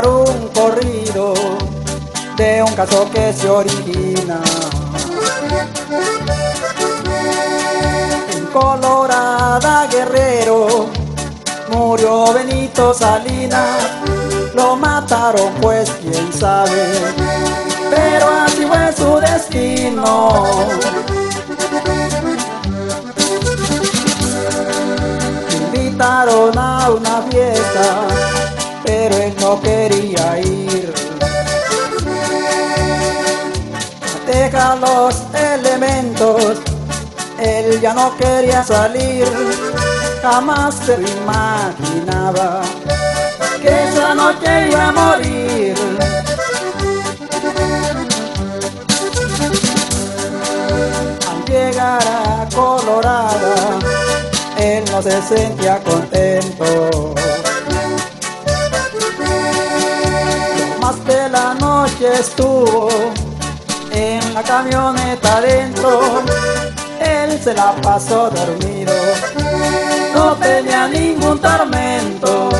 cantar un corrido de un caso que se origina en Colorada, Guerrero. Murió Benito Salinas, lo mataron pues quién sabe, pero así fue su destino. Invitaron a una fiesta, pero él no quería ir. Deja los elementos, él ya no quería salir. Jamás se imaginaba que esa noche iba a morir. Al llegar a Colorada, él no se sentía contento. Más de la noche estuvo en la camioneta adentro, él se la pasó dormido, no tenía ningún tormento.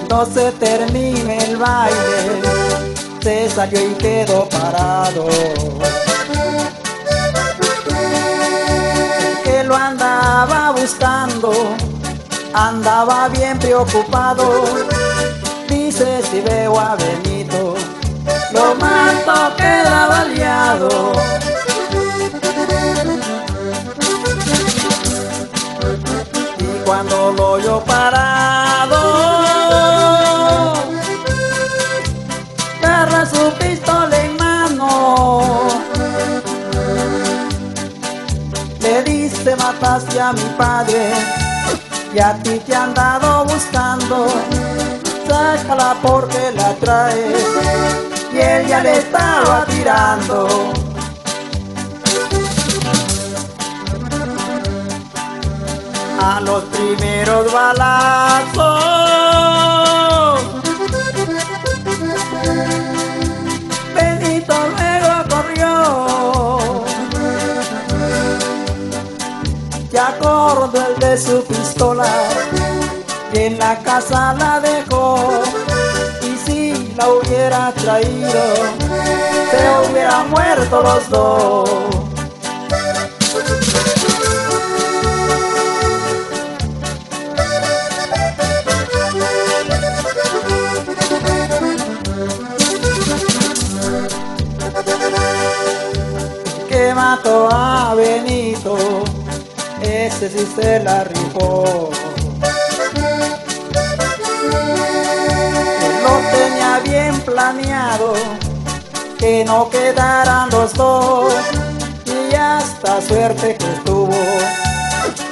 Cuando se termine el baile, se salió y quedó parado. El que lo andaba buscando andaba bien preocupado. Dice: si veo a Benito, lo mato, queda baleado. Y cuando lo oyó parado, agarra su pistola en mano, le dice: mataste a mi padre y a ti te han dado buscando. Sácala porque la traes. Y él ya le estaba tirando. A los primeros balazos, Benito luego corrió. Ya acordó el de su pistola y en la casa la dejó. Y si la hubiera traído, se hubieran muerto los dos. Que mató a Benito, ese sí se la rifó. Tenía bien planeado que no quedaran los dos, y hasta suerte que tuvo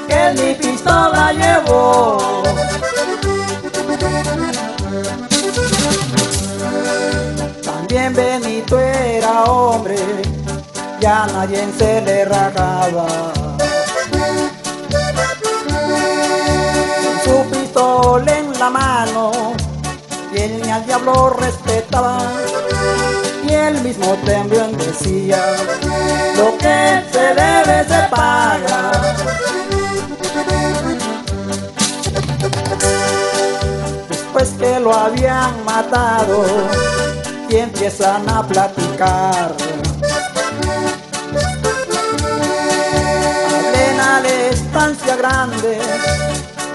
que él mi pistola llevó. También Benito era hombre, ya nadie se le rajaba. Con su pistola en la mano, y él ni al diablo respetaba, y él mismo también decía: lo que se debe se paga. Después que lo habían matado y empiezan a platicar, hablen a la estancia grande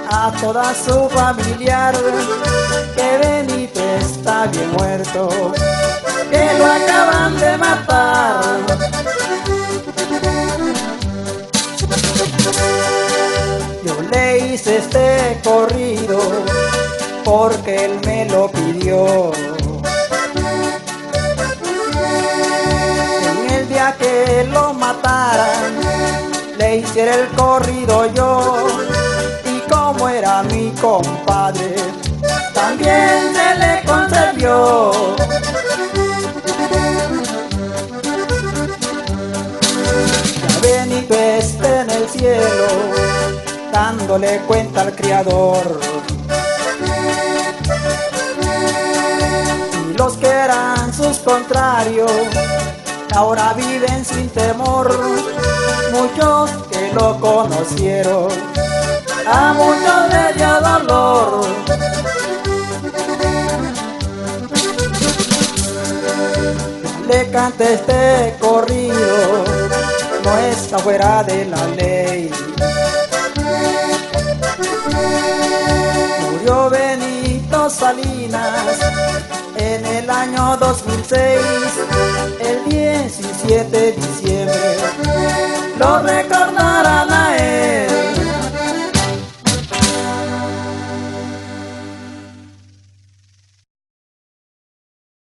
a toda su familiar, que Benito está bien muerto, que lo acaban de matar. Yo le hice este corrido porque él me lo pidió. En el día que lo mataran, le hiciera el corrido yo. Como era mi compadre, también se le concedió. Ya Benito está en el cielo, dándole cuenta al Criador. Y los que eran sus contrarios, ahora viven sin temor. Muchos que lo conocieron a muchos le dio dolor. Le cante este corrido, no está fuera de la ley. Murió Benito Salinas en el año 2006.